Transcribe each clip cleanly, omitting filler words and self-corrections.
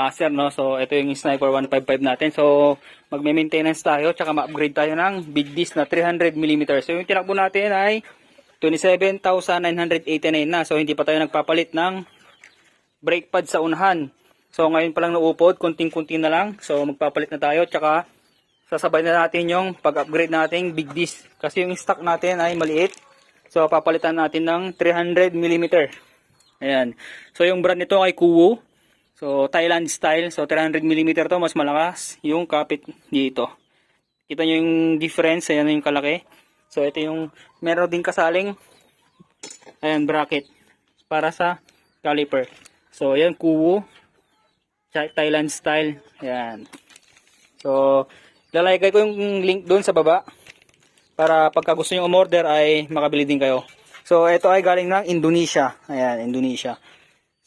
master, no? So, ito yung Sniper 155 natin. So, magme-maintenance tayo, tsaka ma-upgrade tayo ng big disc na 300mm. So, yung tinakbo natin ay 27,989 na. So, hindi pa tayo nagpapalit ng brake pad sa unahan. So, ngayon pa lang naupod, kunting-kunti na lang. So, magpapalit na tayo, tsaka sasabay na natin yung pag-upgrade nating big disc. Kasi yung stock natin ay maliit. So, papalitan natin ng 300mm. Ayan. So, yung brand nito ay Kuwu. So, Thailand style. So, 300mm to. Mas malakas yung kapit dito. Kita nyo yung difference. Ayan yung kalaki. So, ito yung meron din kasaling ayan, bracket para sa caliper. So, ayan, Kuwu. Thailand style. Ayan. So, lalagay ko yung link doon sa baba. Para pagka gusto nyo umorder ay makabili din kayo. So, ito ay galing ng Indonesia. Ayan, Indonesia.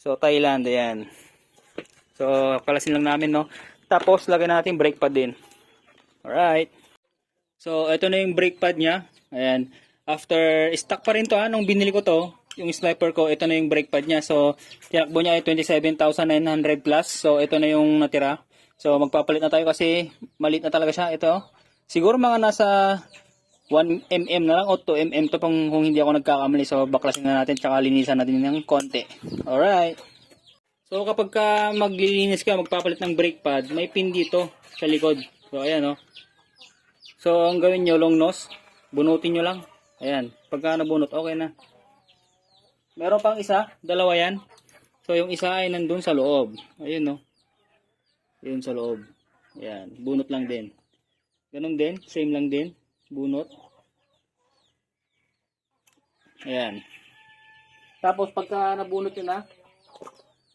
So, Thailand. Ayan. So, kalasin lang namin, no? Tapos, lagay natin brake pad din. Alright. So, ito na yung brake pad niya. Ayan. After, stock pa rin to, ha? Nung binili ko to, yung Sniper ko, ito na yung brake pad niya. So, tinakbo niya ay 27,900 plus. So, ito na yung natira. So, magpapalit na tayo kasi maliit na talaga siya. Ito. Siguro mga nasa 1mm na lang o 2mm to kung hindi ako nagkakamali. So, baklasin na natin tsaka linisan natin ng konti. Alright. So, kapag ka maglilinis ka, magpapalit ng brake pad, may pin dito sa likod. So, ayan o. So, ang gawin nyo, long nose, bunutin nyo lang. Ayan. Pagka nabunot, okay na. Meron pang isa, dalawa yan. So, yung isa ay nandun sa loob. Ayun o. Ayun sa loob. Ayan. Bunot lang din. Ganun din. Same lang din. Bunot. Ayan. Tapos pagka nabunot yun na,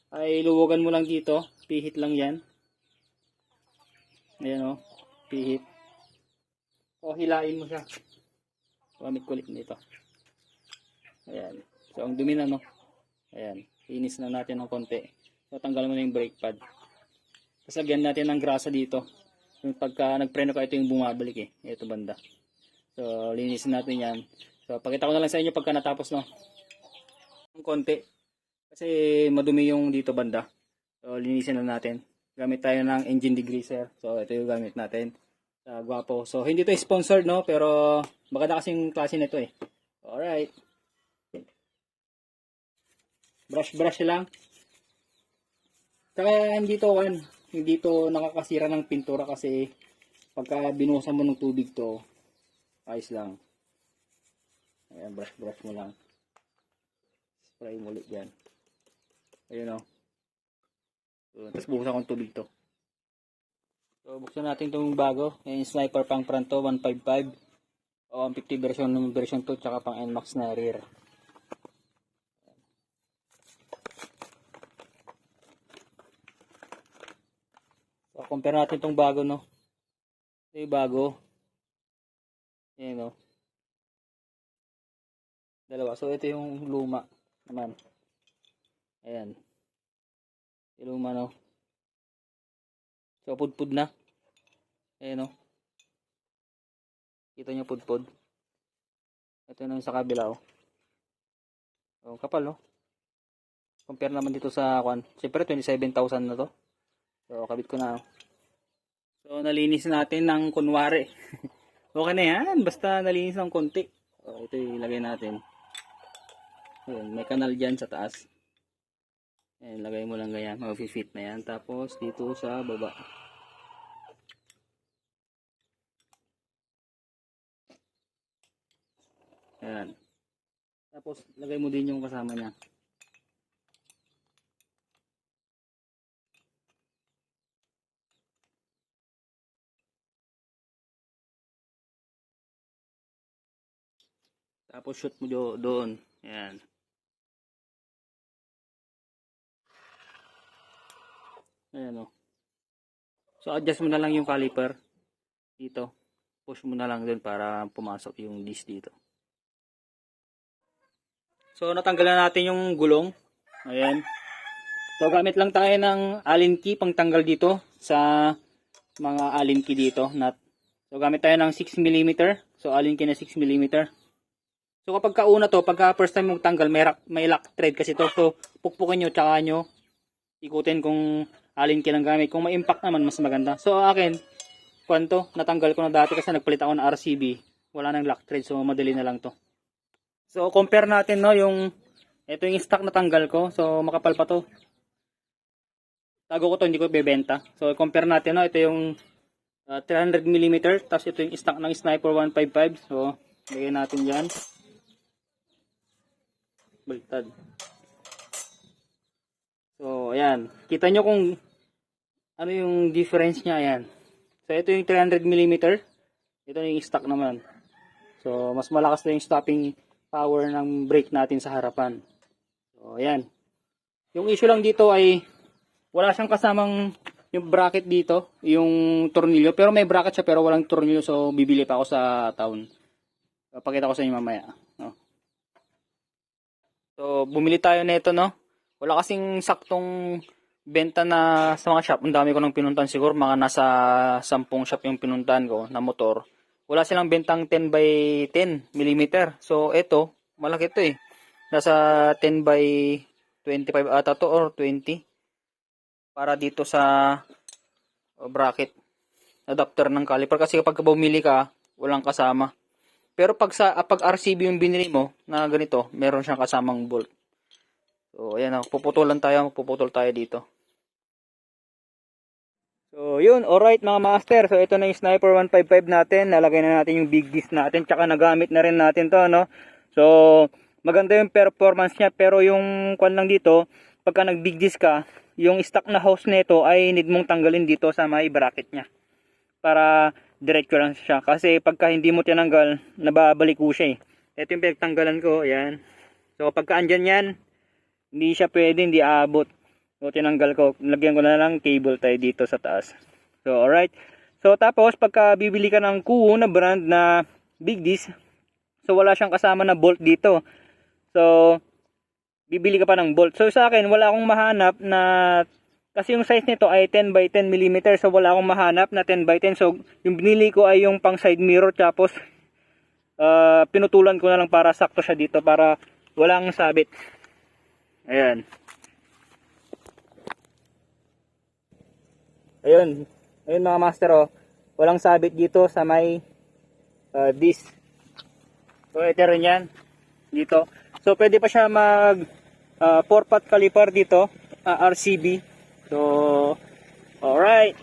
ay luwagan mo lang dito. Pihit lang yan. Ayan o. Pihit. O hilain mo siya. Gamit kulit nito. Ayan. So ang dumi na, no. Ayan. Inis na natin ng konti. So tanggalin mo na yung brake pad. Tapos lagyan natin ng grasa dito. Yung pagka nagpreno ka, ito yung bumabalik eh. Ito banda. So, linisin natin yan. So, pakita ko na lang sa inyo pagka natapos, no. Ang konti. Kasi madumi yung dito banda. So, linisin na natin. Gamit tayo ng engine degreaser. So, ito yung gamit natin. Sa Guapo. So, hindi to sponsored, no. Pero, maganda kasing klase nito eh. Alright. Brush lang. Saka, hindi to nakakasira ng pintura kasi pagka binuhusan mo ng tubig to, ayos lang. Ayan, brush mo lang. Spray mo ulit yan. Ayun o. So, tapos buksan ko ng tubig to. So, buksan natin itong bago. Ayan, Sniper pang front to, 155. O, 150 version 2, tsaka pang NMAX na rear. So, compare natin itong bago, no. Ito yung bago. Ayan, no. Dalawa. So, ito yung luma naman. Ayan. Yung luma, no. So, pudpud na. Ayan, no. Kita nyo pudpud. Ito na yung sa kabila, oh. So, kapal, no. Compare naman dito sa, siyempre, 27,000 na to. So, kabit ko na, oh. So, nalinis natin ng kunwari. Okay na yan. Basta nalinis ng konti. So, ito ilagay natin. Ayan, may kanal dyan sa taas. Ayan, lagay mo lang ganyan. Mag-fit na yan. Tapos, dito sa baba. Ayan. Tapos, lagay mo din yung kasama niya. Tapos, shoot mo doon. Ayan. Ayan, o. So, adjust mo na lang yung caliper. Dito. Push mo na lang doon para pumasok yung disc dito. So, natanggalan natin yung gulong. Ayan. So, gamit lang tayo ng Allen key pang tanggal dito sa mga Allen key dito. So, gamit tayo ng 6mm. So, Allen key na 6mm. So, kapag kauna to, pagka first time mong tanggal, may lock thread kasi to. So, pukpukin nyo, tsaka nyo ikutin kung alin kilang gamit. Kung may impact naman, mas maganda. So akin, kwanto, natanggal ko na dati kasi nagpalit ako ng RCB. Wala nang lock thread, so madali na lang to. So compare natin, no, ito yung stock na tanggal ko. So makapal pa to. Tago ko to, hindi ko bebenta. So compare natin, no, ito yung 300mm, tapos ito yung stock ng Sniper 155. So lagyan natin yan. Baliktad. So ayan, kita nyo kung ano yung difference niya. Ayan. So ito yung 300mm, ito yung stock naman. So mas malakas na yung stopping power ng brake natin sa harapan. So ayan. Yung issue lang dito ay wala siyang kasamang yung bracket dito, yung tornilyo. Pero may bracket siya pero walang tornilyo, so bibili pa ako sa town. Pakita ko sa inyo mamaya. No? So bumili tayo nito, no. Wala kasing saktong benta na sa mga shop. Ang dami ko nang pinuntan, siguro mga nasa 10 shop yung pinuntan ko na motor. Wala silang bentang 10 by 10 mm. So ito, malaki to eh. Nasa 10 by 25 ata to or 20. Para dito sa bracket adapter ng caliper, kasi kapag bumili ka walang kasama. Pero pag RCB yung binili mo na ganito, meron siyang kasamang bolt. So ayan, magpuputol tayo dito. So yun, alright mga master. So ito na yung Sniper 155 natin. Nalagay na natin yung big disc natin, tsaka nagamit na rin natin to, no. So maganda yung performance niya, pero yung kwan lang dito, pagka nag big disc ka, yung stock na hose nito ay need mong tanggalin dito sa may bracket niya para diretso lang siya, kasi pagka hindi mo tinanggal nababalik ko siya eh. Ito yung pinagtanggalan ko, ayan. So pagka andyan yan, hindi siya pwede, hindi aabot. So tinanggal ko, lagyan ko na lang cable tie dito sa taas. So alright, so tapos pagka bibili ka ng Kuo na brand na big disc, so wala siyang kasama na bolt dito. So bibili ka pa ng bolt. So sa akin, wala akong mahanap na, kasi yung size nito ay 10 by 10 mm. So wala akong mahanap na 10 by 10. So yung binili ko ay yung pang side mirror, tapos pinutulan ko na lang para sakto siya dito, para walang sabit. Ayan. Ayun. Ayun mga master, oh. Walang sabit dito sa may disc. So ito rin yan. Dito. So pwede pa siya mag 4-pot caliper dito, RCB. So alright.